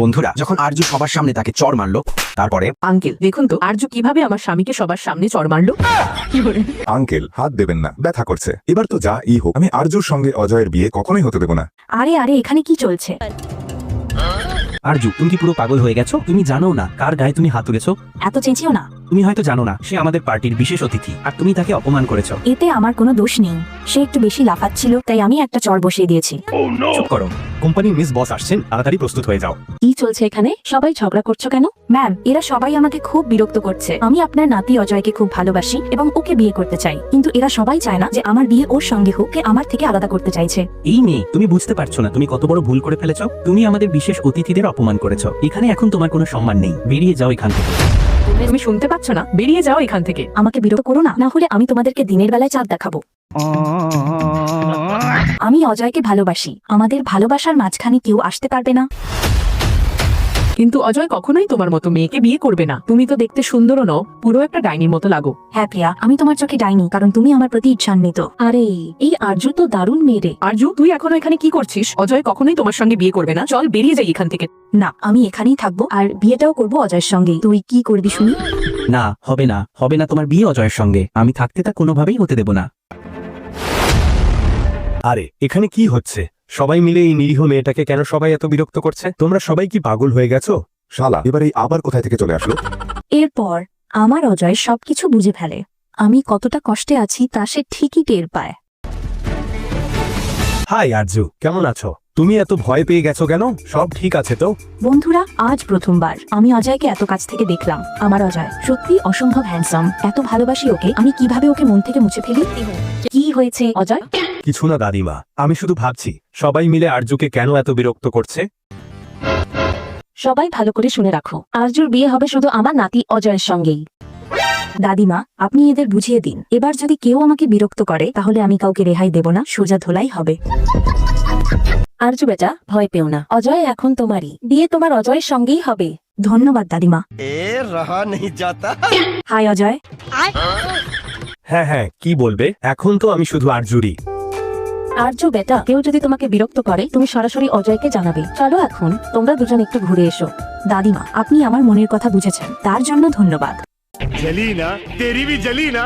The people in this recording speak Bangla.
বন্ধুরা, যখন আরজু সবার সামনে তাকে চড় মারলো, তারপরে আঙ্কেল দেখুন তো আরজু কিভাবে আমার স্বামীকে সবার সামনে চড় মারলো। আঙ্কেল হাত দেবেন না, ব্যথা করছে। এবার তো যা ই হোক, আমি আরজুর সঙ্গে অজয়ের বিয়ে কখনোই হতে দেবো না। আরে আরে এখানে কি চলছে? আরজু, তুমি কি পুরো পাগল হয়ে গেছো? তুমি জানো না কার গায়ে তুমি হাত তুলেছো? এত চেঁচিও না। তুমি হয়তো জানো না সে আমাদের পার্টির বিশেষ অতিথি, আর তুমি তাকে অপমান করেছো। এতে আমার কোনো দোষ নেই। সে একটু বেশি লাফাচ্ছিল, তাই আমি একটা চড় বসিয়ে দিয়েছি। চুপ করো, কোম্পানির মিস বস আসছেন, তাড়াতাড়ি প্রস্তুত হয়ে যাও। কি চলছে এখানে? সবাই ঝগড়া করছো কেন? ম্যাম, এরা সবাই আমাকে খুব বিরক্ত করছে। আমি আপনার নাতি অজয়কে খুব ভালোবাসি এবং ওকে বিয়ে করতে চাই, কিন্তু এরা সবাই চায় না যে আমার বিয়ে ওর সঙ্গে হোক। আমার থেকে আলাদা করতে চাইছে। এই মেয়ে, তুমি বুঝতে পারছো না তুমি কত বড় ভুল করে ফেলেছো? তুমি আমাদের বিশেষ অতিথিদের অপমান করেছো। এখানে এখন তোমার কোনো সম্মান নেই, বেরিয়ে যাও এখান থেকে। তুমি শুনতে পাচ্ছ না? বেরিয়ে যাও এখান থেকে। আমাকে বিরক্ত করো না, না হলে আমি তোমাদেরকে দিনের বেলায় চাঁদ দেখাবো। আমি অজয়কে ভালোবাসি। আমাদের ভালোবাসার মাঝখানে কেউ আসতে পারবে না। কিন্তু অজয় কখনোই তোমার মতো মেয়েকে বিয়ে করবে না। তুমি তো দেখতে সুন্দরও নও, পুরো একটা ডাইনির মতো লাগো। হ্যাঁ প্রিয়া, আমি তোমার চোখে ডাইনি, কারণ তুমি আমার প্রতি ঈর্ষান্বিত। আরে এই আরজু তো দারুণ মেয়ে রে। আরজু, তুই এখনো এখানে কি করছিস? অজয় কখনোই তোমার সঙ্গে বিয়ে করবে না। চল বেরিয়ে যাই এখান থেকে। না, আমি এখানেই থাকবো আর বিয়েটাও করবো অজয়ের সঙ্গে। তুই কি করবি শুনি? না, হবে না, হবে না তোমার বিয়ে অজয়ের সঙ্গে। আমি থাকতে তা কোনোভাবেই হতে দেব না। আরে এখানে কি হচ্ছে? সবাই মিলে এই নিরীহ মেয়েটাকে কেন সবাই এত বিরক্ত করছে? তোমরা সবাই কি পাগল হয়ে গেছো? শালা এবার এই আবার কোথায় থেকে চলে আসলো? এরপর আমার অজয় সবকিছু বুঝে ফেলে। আমি কতটা কষ্টে আছি তা সে ঠিকই টের পায়। হাই আরজু, কেমন আছো? তুমি এত ভয় পেয়ে গেছো কেন? সব ঠিক আছে তো? বন্ধুরা, আজ প্রথমবার আমি অজয়কে এত কাছ থেকে দেখলাম। আমার অজয় সত্যি অসম্ভব হ্যান্ডসাম। এত ভালোবাসি ওকে, আমি কিভাবে ওকে মন থেকে মুছে ফেলি? কি হয়েছে অজয়? কিছু না দাদিমা, আমি শুধু ভাবছি সবাই মিলে আরজুকে কেন এত বিরক্ত করছে। সবাই ভালো করে শুনে রাখো, আরজুর বিয়ে হবে শুধু আমার নাতি অজয়ের সঙ্গেই। দাদিমা, আপনি এদের বুঝিয়ে দিন, এবার যদি কেউ আমাকে বিরক্ত করে তাহলে আমি কাউকে রেহাই দেব না, সোজা ধোলাই হবে। আরজু বেটা, ভয় পেও না, অজয় এখন তোমারই। বিয়ে তোমার অজয়ের সঙ্গেই হবে। ধন্যবাদ দাদিমা। হাই অজয়। হ্যাঁ হ্যাঁ, কি বলবে? এখন তো আমি শুধু আরজুরই। আরজু বেটা, কেউ যদি তোমাকে বিরক্ত করে তুমি সরাসরি অজয়কে জানাবে। চলো এখন তোমরা দুজন একটু ঘুরে এসো। দাদিমা, আপনি আমার মনের কথা বুঝেছেন, তার জন্য ধন্যবাদ। জলি না, তেরি ভি জলি না।